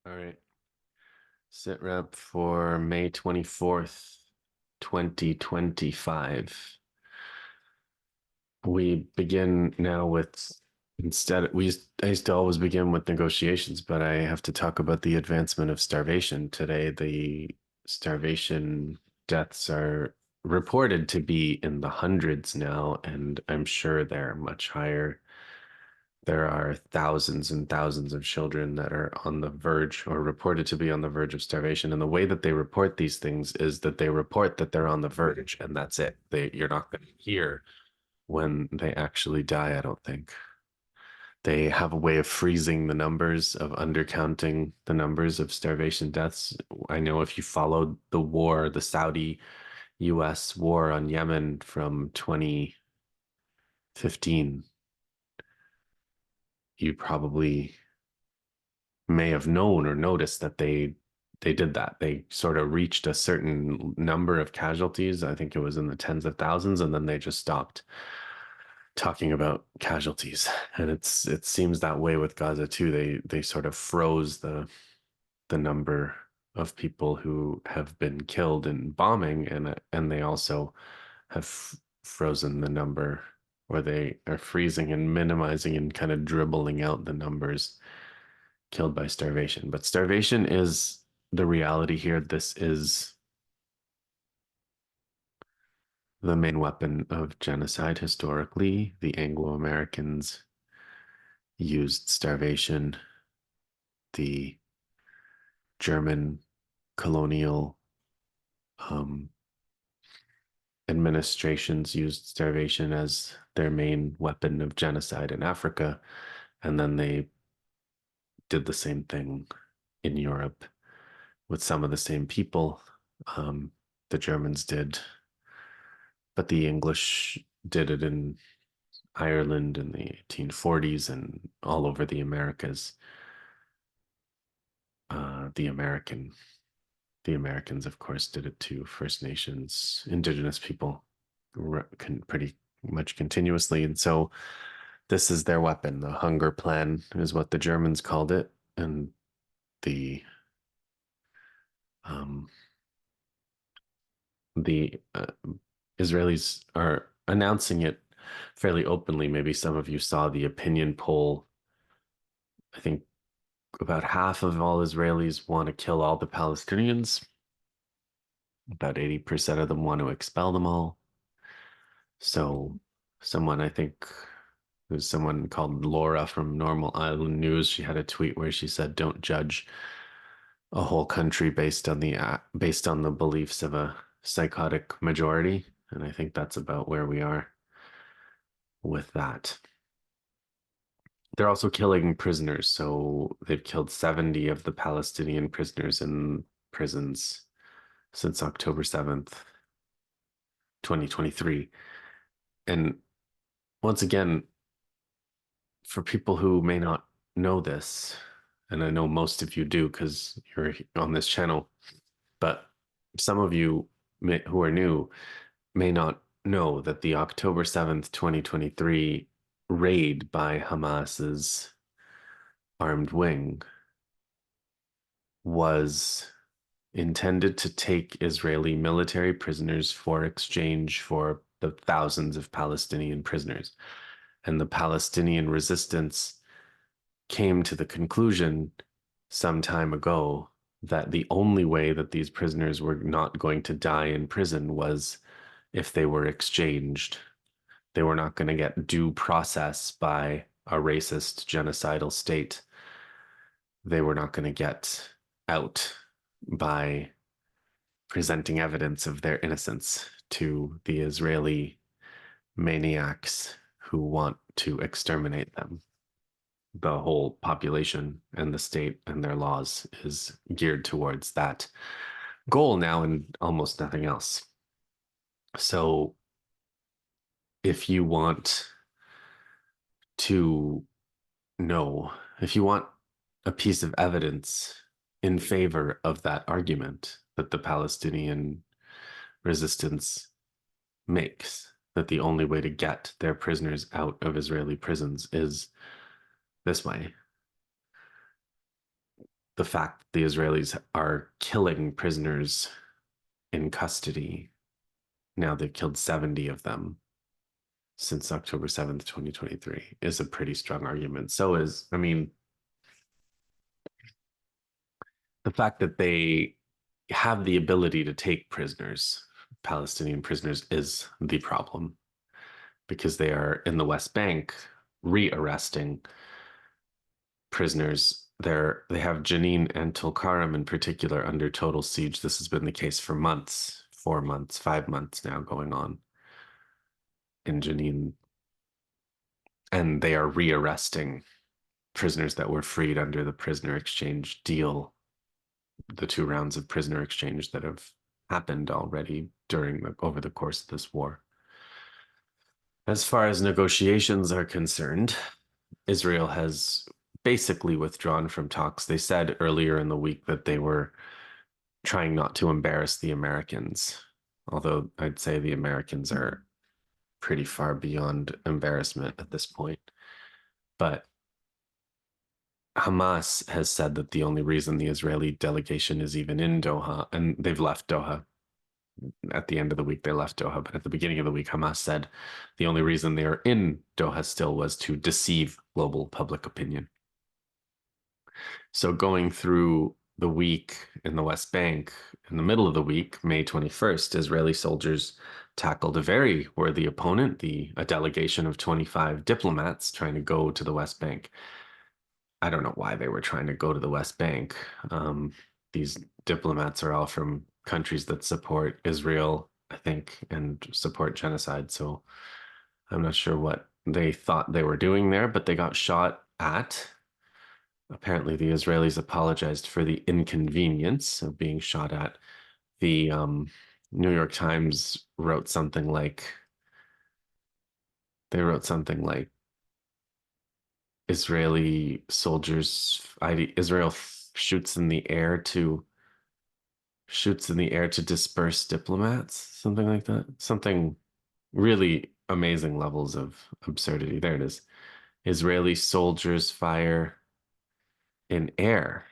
All right. Sit rep for May 24th, 2025. We begin now with I used to always begin with negotiations, but I have to talk about the advancement of starvation today. The starvation deaths are reported to be in the hundreds now, and I'm sure they're much higher. There are thousands and thousands of children that are on the verge or reported to be on the verge of starvation. And the way that they report these things is that they report that they're on the verge, and that's it. You're not going to hear when they actually die, I don't think. They have a way of freezing the numbers, of undercounting the numbers of starvation deaths. I know if you followed the war, the Saudi US war on Yemen from 2015, you probably may have known or noticed that they did that. They sort of reached a certain number of casualties. I think it was in the tens of thousands, and then they just stopped talking about casualties. And it seems that way with Gaza too. They sort of froze the number of people who have been killed in bombing, and they also have frozen the number, or they are freezing and minimizing and kind of dribbling out the numbers killed by starvation. But starvation is the reality here. This is the main weapon of genocide historically. The Anglo-Americans used starvation. The German colonial um, administrations used starvation as their main weapon of genocide in Africa. And then they did the same thing in Europe with some of the same people. The Germans did, but the English did it in Ireland in the 1840s and all over the Americas. The Americans, of course, did it too. First Nations, Indigenous people, can pretty much continuously, and so this is their weapon. The hunger plan is what the Germans called it, and the um, the Israelis are announcing it fairly openly. Maybe some of you saw the opinion poll. I think about half of all Israelis want to kill all the Palestinians. About 80% of them want to expel them all. So someone, I think there's someone called Laura from Normal Island News. She had a tweet where she said, "Don't judge a whole country based on the beliefs of a psychotic majority." And I think that's about where we are with that. They're also killing prisoners. So they've killed 70 of the Palestinian prisoners in prisons since October 7th, 2023. And once again, for people who may not know this, and I know most of you do because you're on this channel, but some of you who are new may not know that the October 7th, 2023 raid by Hamas's armed wing was intended to take Israeli military prisoners for exchange for the thousands of Palestinian prisoners. And the Palestinian resistance came to the conclusion some time ago that the only way that these prisoners were not going to die in prison was if they were exchanged. They were not going to get due process by a racist, genocidal state. They were not going to get out by presenting evidence of their innocence to the Israeli maniacs who want to exterminate them. The whole population and the state and their laws is geared towards that goal now and almost nothing else. So if you want to know, if you want a piece of evidence in favor of that argument that the Palestinian resistance makes, that the only way to get their prisoners out of Israeli prisons is this way, the fact that the Israelis are killing prisoners in custody. Now they've killed 70 of them since October 7th, 2023, is a pretty strong argument. So is, I mean, the fact that they have the ability to take prisoners, Palestinian prisoners, is the problem because they are in the West Bank rearresting prisoners. They have Jenin and Tulkarm in particular under total siege. This has been the case for months, 4 months, 5 months now going on in Jenin, and they are rearresting prisoners that were freed under the prisoner exchange deal, the 2 rounds of prisoner exchange that have happened already over the course of this war. As far as negotiations are concerned, Israel has basically withdrawn from talks. They said earlier in the week that they were trying not to embarrass the Americans, although I'd say the Americans are pretty far beyond embarrassment at this point. But Hamas has said that the only reason the Israeli delegation is even in Doha, and they've left Doha. At the end of the week, they left Doha, but at the beginning of the week, Hamas said the only reason they are in Doha still was to deceive global public opinion. So going through the week in the West Bank, in the middle of the week, May 21st, Israeli soldiers tackled a very worthy opponent, a delegation of 25 diplomats trying to go to the West Bank. I don't know why they were trying to go to the West Bank. These diplomats are all from countries that support Israel, I think, and support genocide. So I'm not sure what they thought they were doing there, but they got shot at. Apparently, the Israelis apologized for the inconvenience of being shot at. The New York Times wrote something like, they wrote something like, Israeli soldiers, Israel shoots in the air to disperse diplomats, something like that. Something really amazing levels of absurdity. There it is. Israeli soldiers fire in air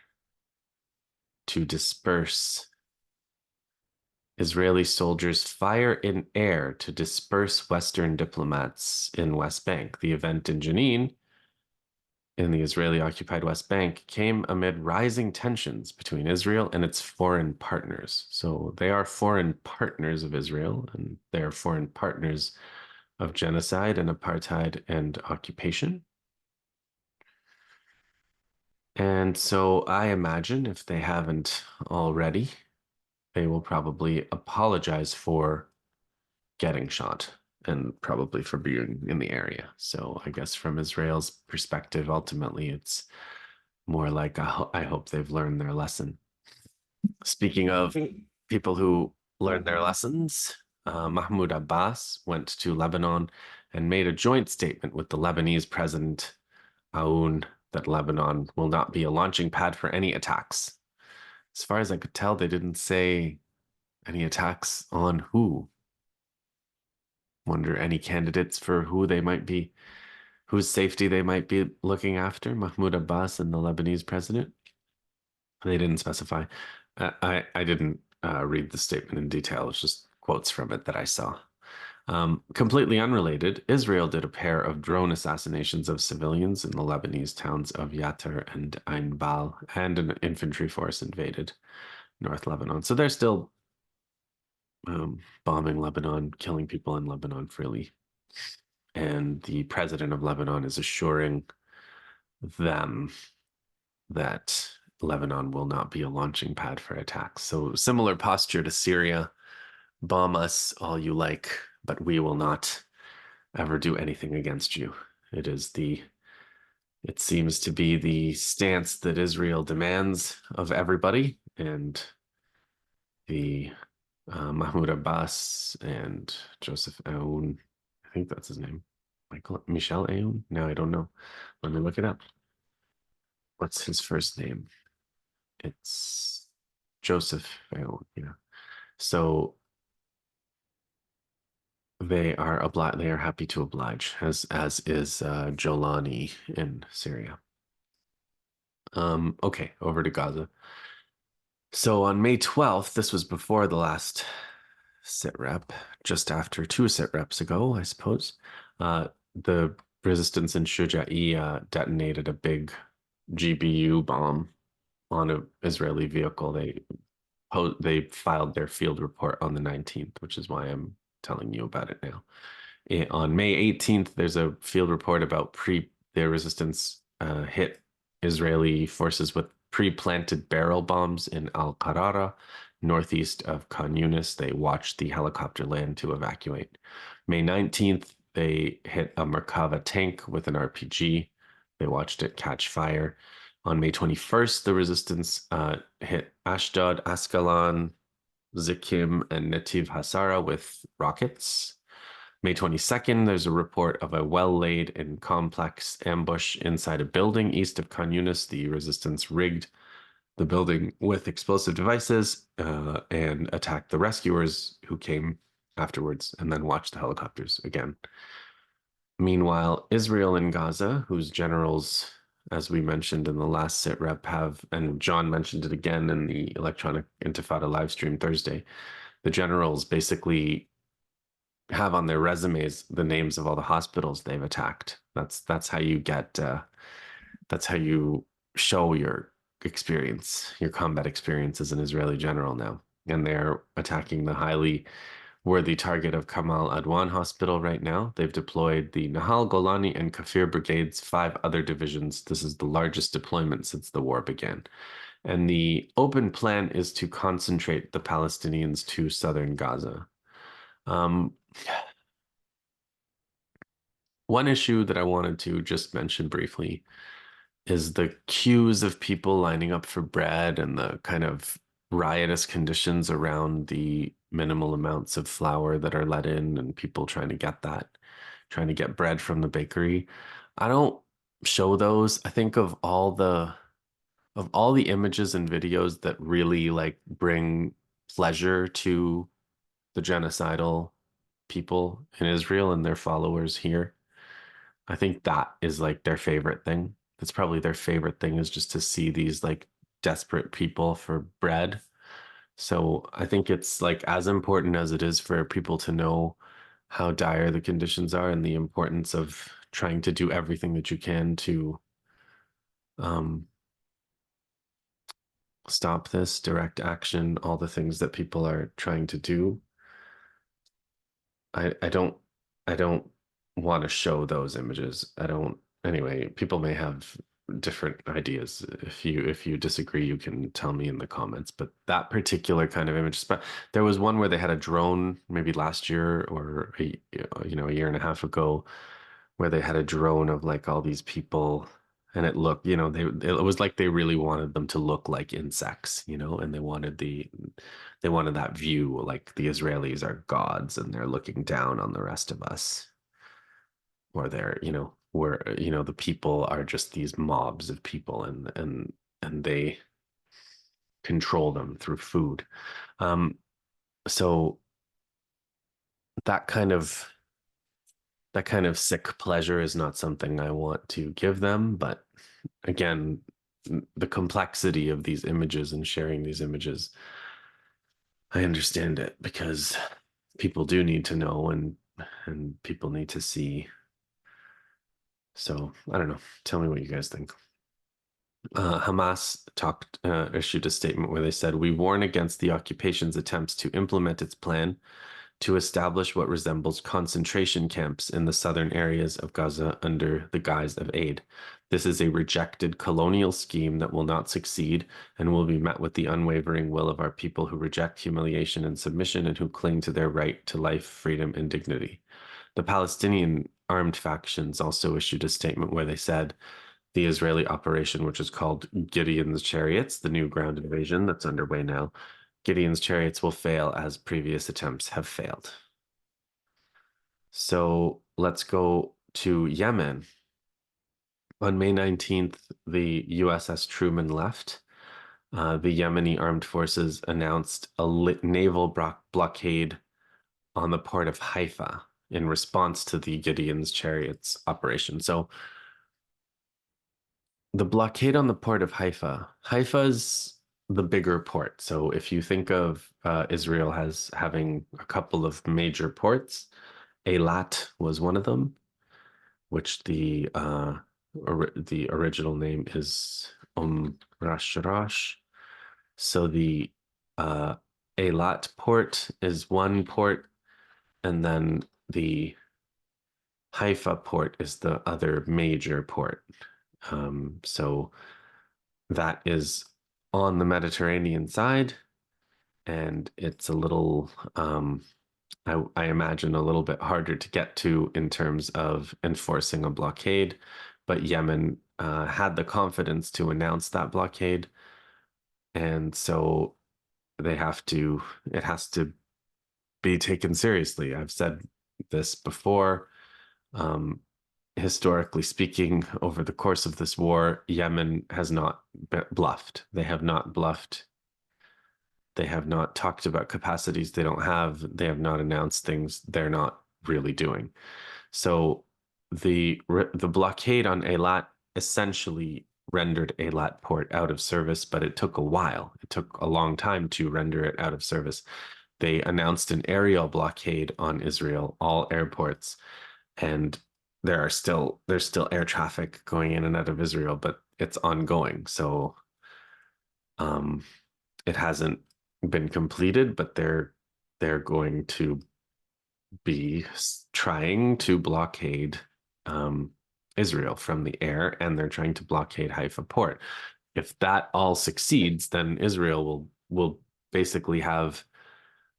to disperse. Israeli soldiers fire in air to disperse Western diplomats in West Bank. The event in Jenin, in the Israeli-occupied West Bank, came amid rising tensions between Israel and its foreign partners. So they are foreign partners of Israel, and they are foreign partners of genocide and apartheid and occupation. And so I imagine if they haven't already, they will probably apologize for getting shot and probably for being in the area. So I guess from Israel's perspective, ultimately, it's more like I hope they've learned their lesson. Speaking of people who learned their lessons, Mahmoud Abbas went to Lebanon and made a joint statement with the Lebanese president, Aoun, that Lebanon will not be a launching pad for any attacks. As far as I could tell, they didn't say any attacks on who. Wonder any candidates for who they might be, whose safety they might be looking after, Mahmoud Abbas and the Lebanese president. They didn't specify. I didn't read the statement in detail. It's just quotes from it that I saw. Completely unrelated, Israel did a pair of drone assassinations of civilians in the Lebanese towns of Yatar and Ain Bal, and an infantry force invaded North Lebanon. So they're still bombing Lebanon, killing people in Lebanon freely. And the president of Lebanon is assuring them that Lebanon will not be a launching pad for attacks. So similar posture to Syria. Bomb us all you like, but we will not ever do anything against you. It seems to be the stance that Israel demands of everybody, and the Mahmoud Abbas and Joseph Aoun, I think that's his name. Michel Aoun? No, I don't know. Let me look it up. What's his first name? It's Joseph Aoun, yeah. So they are happy to oblige, as is Jolani in Syria. Okay, over to Gaza. So on May 12th, this was before the last sit rep, just after two sit reps ago, I suppose, the resistance in Shuja'i detonated a big GBU bomb on an Israeli vehicle. They filed their field report on the 19th, which is why I'm telling you about it now. On May 18th, there's a field report about their resistance hit Israeli forces with pre-planted barrel bombs in Al-Qarara, northeast of Khan Yunis. They watched the helicopter land to evacuate. May 19th, they hit a Merkava tank with an RPG. They watched it catch fire. On May 21st, the resistance hit Ashdod, Ascalon, Zikim, and Netiv Hasara with rockets. May 22nd, there's a report of a well-laid and complex ambush inside a building east of Khan Yunis. The resistance rigged the building with explosive devices and attacked the rescuers who came afterwards and then watched the helicopters again. Meanwhile, Israel and Gaza, whose generals, as we mentioned in the last sit rep, have, and John mentioned it again in the Electronic Intifada live stream Thursday, the generals basically have on their resumes the names of all the hospitals they've attacked. That's how you get that's how you show your experience, your combat experience as an Israeli general now. And they're attacking the highly worthy target of Kamal Adwan Hospital right now. They've deployed the Nahal, Golani, and Kafir brigades, 5 other divisions. This is the largest deployment since the war began. And the open plan is to concentrate the Palestinians to southern Gaza. Um, One issue that I wanted to just mention briefly is the queues of people lining up for bread and the kind of riotous conditions around the minimal amounts of flour that are let in and people trying to get that, trying to get bread from the bakery. I don't show those. I think of all the images and videos that really like bring pleasure to the genocidal people in Israel and their followers here. I think that is like their favorite thing. That's probably their favorite thing is just to see these like desperate people for bread. So I think it's like as important as it is for people to know how dire the conditions are and the importance of trying to do everything that you can to um, stop this direct action, all the things that people are trying to do. I don't want to show those images. I don't anyway, people may have different ideas. If you disagree, you can tell me in the comments. But that particular kind of image, but there was one where they had a drone maybe last year or a year and a half ago where they had a drone of like all these people and it looked, it was like they really wanted them to look like insects, and they wanted that view like the Israelis are gods and they're looking down on the rest of us, or the people are just these mobs of people and they control them through food. Um, so that kind of that kind of sick pleasure is not something I want to give them, but again, the complexity of these images and sharing these images, I understand it because people do need to know and people need to see. So I don't know. Tell me what you guys think. Hamas issued a statement where they said, "We warn against the occupation's attempts to implement its plan to establish what resembles concentration camps in the southern areas of Gaza under the guise of aid. This is a rejected colonial scheme that will not succeed and will be met with the unwavering will of our people who reject humiliation and submission and who cling to their right to life, freedom, and dignity." The Palestinian armed factions also issued a statement where they said the Israeli operation, which is called Gideon's Chariots, the new ground invasion that's underway now, Gideon's Chariots will fail as previous attempts have failed. So let's go to Yemen. On May 19th, the USS Truman left. The Yemeni armed forces announced a naval blockade on the port of Haifa in response to the Gideon's Chariots operation. So the blockade on the port of Haifa. Haifa's the bigger port. So if you think of Israel as having a couple of major ports, Eilat was one of them, which the original name is Rash Rash. So the uh, Eilat port is one port, and then the Haifa port is the other major port. So that is on the Mediterranean side, and it's a little, I imagine, a little bit harder to get to in terms of enforcing a blockade. But Yemen had the confidence to announce that blockade, and so it has to be taken seriously. I've said this before. Um, Historically speaking, over the course of this war, Yemen has not bluffed. They have not bluffed. They have not talked about capacities they don't have. They have not announced things they're not really doing. So the blockade on Eilat essentially rendered Eilat port out of service, but it took a while. It took a long time to render it out of service. They announced an aerial blockade on Israel, all airports, and there's still air traffic going in and out of Israel, but it's ongoing. So um, it hasn't been completed, but they're going to be trying to blockade um, Israel from the air, and they're trying to blockade Haifa port. If that all succeeds, then Israel will basically have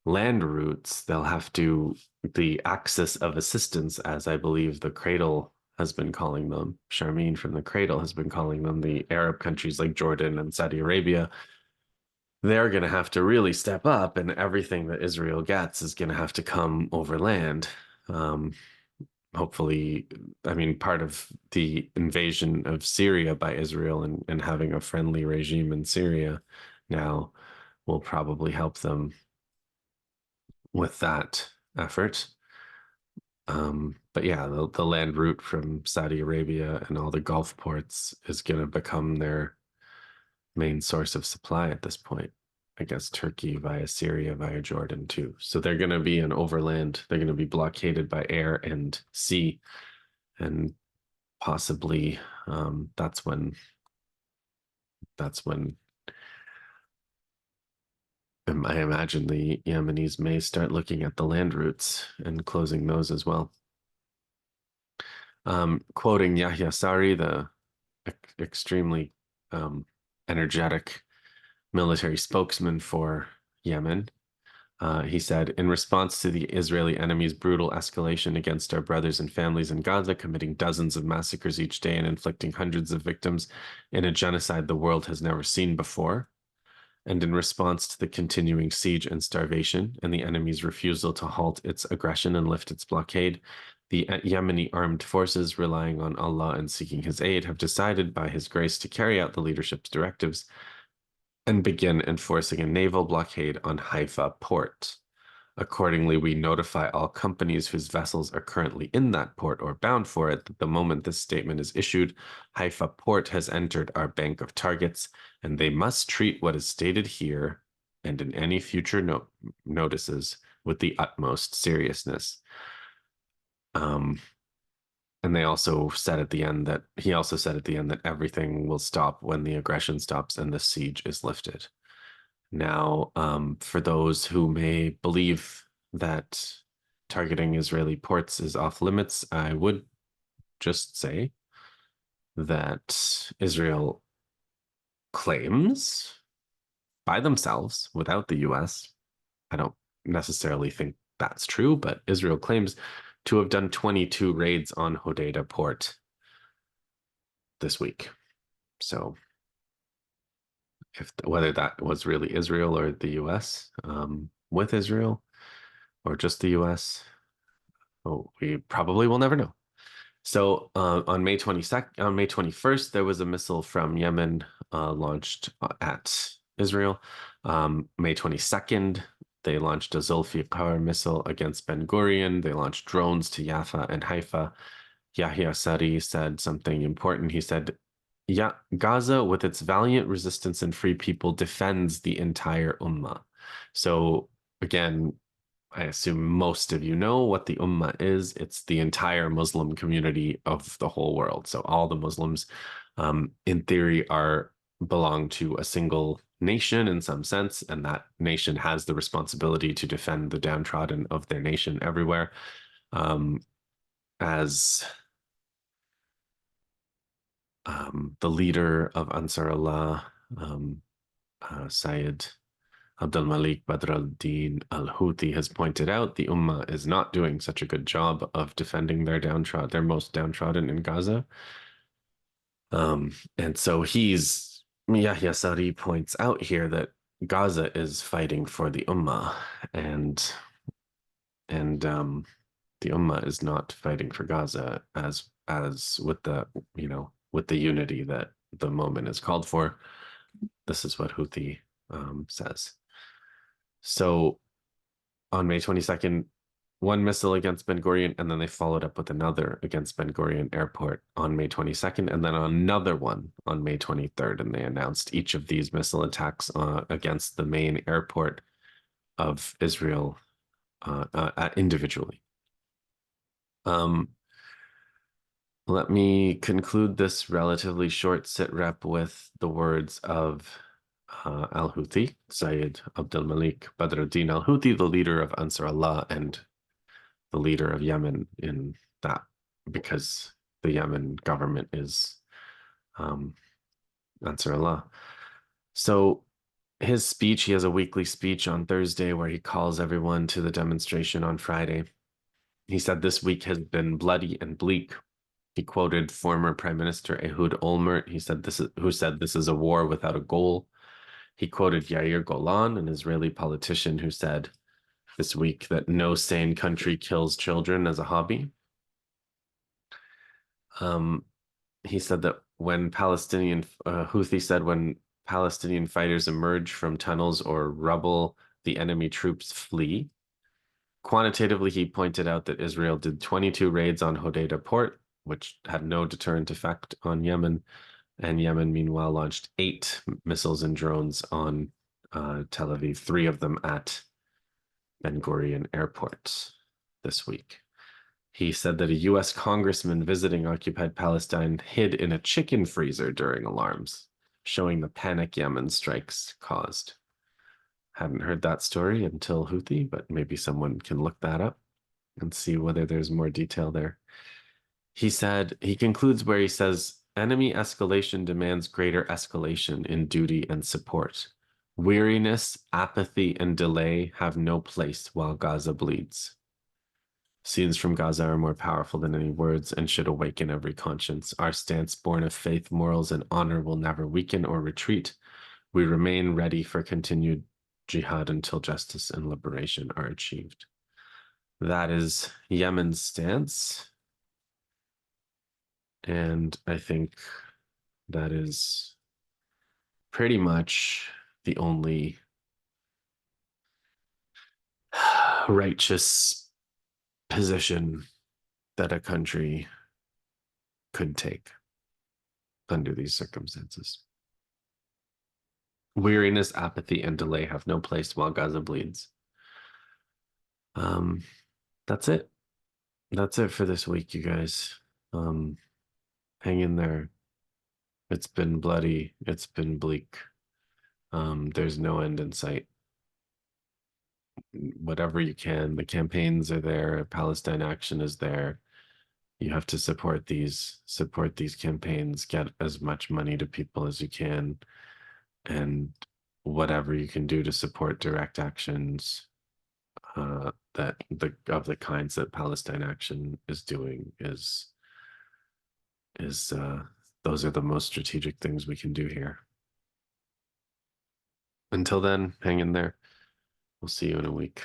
land routes. They'll have to the axis of assistance, as I believe the Cradle has been calling them. Charmine from the Cradle has been calling them, the Arab countries like Jordan and Saudi Arabia. They're going to have to really step up, and everything that Israel gets is going to have to come over land. Um, Hopefully, I mean, part of the invasion of Syria by Israel and having a friendly regime in Syria now will probably help them with that effort. But yeah, the land route from Saudi Arabia and all the Gulf ports is going to become their main source of supply at this point. I guess Turkey via Syria via Jordan too. So they're going to be an overland. They're going to be blockaded by air and sea, and possibly that's when I imagine the Yemenis may start looking at the land routes and closing those as well. Quoting Yahya Sari, the extremely energetic military spokesman for Yemen. He said, in response to the Israeli enemy's brutal escalation against our brothers and families in Gaza, committing dozens of massacres each day and inflicting hundreds of victims in a genocide the world has never seen before, and in response to the continuing siege and starvation and the enemy's refusal to halt its aggression and lift its blockade, the Yemeni armed forces, relying on Allah and seeking His aid, have decided by His grace to carry out the leadership's directives and begin enforcing a naval blockade on Haifa port. Accordingly, we notify all companies whose vessels are currently in that port or bound for it that the moment this statement is issued, Haifa port has entered our bank of targets, and they must treat what is stated here and in any future notices with the utmost seriousness. And they also said at the end that he also said at the end that everything will stop when the aggression stops and the siege is lifted. Now, for those who may believe that targeting Israeli ports is off limits, I would just say that Israel claims by themselves, without the US, I don't necessarily think that's true, but Israel claims to have done 22 raids on Hodeidah port this week. So whether that was really Israel or the US, with Israel or just the US, oh, we probably will never know. So on May 22nd, on May 21st, there was a missile from Yemen launched at Israel. May 22nd, they launched a Zulfiqar missile against Ben Gurion. They launched drones to Jaffa and Haifa. Yahya Sari said something important. He said, Yeah, Gaza, with its valiant resistance and free people, defends the entire Ummah. So again, I assume most of you know what the Ummah is. It's the entire Muslim community of the whole world. So all the Muslims, in theory, are belong to a single nation in some sense, and that nation has the responsibility to defend the downtrodden of their nation everywhere. Um, as the leader of Ansar Allah, Syed Abdul Malik Badr al-Din al-Houthi has pointed out, the Ummah is not doing such a good job of defending their most downtrodden in Gaza. And so Yahya Sari points out here that Gaza is fighting for the Ummah, and and the Ummah is not fighting for Gaza as with with the unity that the moment is called for. This is what Houthi says. So on May 22nd, one missile against Ben Gurion, and then they followed up with another against Ben Gurion Airport on May 22nd, and then another one on May 23rd. And they announced each of these missile attacks against the main airport of Israel individually. Let me conclude this relatively short sit rep with the words of al-Houthi, Syed Abdul Malik Badruddin al-Houthi, the leader of Ansar Allah and the leader of Yemen in that, because the Yemen government is Ansar Allah. So his speech, he has a weekly speech on Thursday where he calls everyone to the demonstration on Friday. He said this week has been bloody and bleak. He quoted former Prime Minister Ehud Olmert. He said who said this is a war without a goal. He quoted Yair Golan, an Israeli politician who said this week that no sane country kills children as a hobby. He said that Houthi said when Palestinian fighters emerge from tunnels or rubble, the enemy troops flee. Quantitatively, he pointed out that Israel did 22 raids on Hodeidah port, which had no deterrent effect on Yemen. And Yemen, meanwhile, launched 8 missiles and drones on Tel Aviv, 3 of them at Ben Gurion Airport this week. He said that a U.S. congressman visiting occupied Palestine hid in a chicken freezer during alarms, showing the panic Yemen strikes caused. Hadn't heard that story until Houthi, but maybe someone can look that up and see whether there's more detail there. He concludes where he says, enemy escalation demands greater escalation in duty and support. Weariness, apathy, and delay have no place while Gaza bleeds. Scenes from Gaza are more powerful than any words and should awaken every conscience. Our stance, born of faith, morals, and honor, will never weaken or retreat. We remain ready for continued jihad until justice and liberation are achieved. That is Yemen's stance. And I think that is pretty much the only righteous position that a country could take under these circumstances. Weariness, apathy, and delay have no place while Gaza bleeds. That's it. That's it for this week, you guys. Hang in there. It's been bloody. It's been bleak. There's no end in sight. Whatever you can, the campaigns are there. Palestine Action is there. You have to support these campaigns, get as much money to people as you can, and whatever you can do to support direct actions of the kinds that Palestine Action is doing is those are the most strategic things we can do here. Until then, hang in there. We'll see you in a week.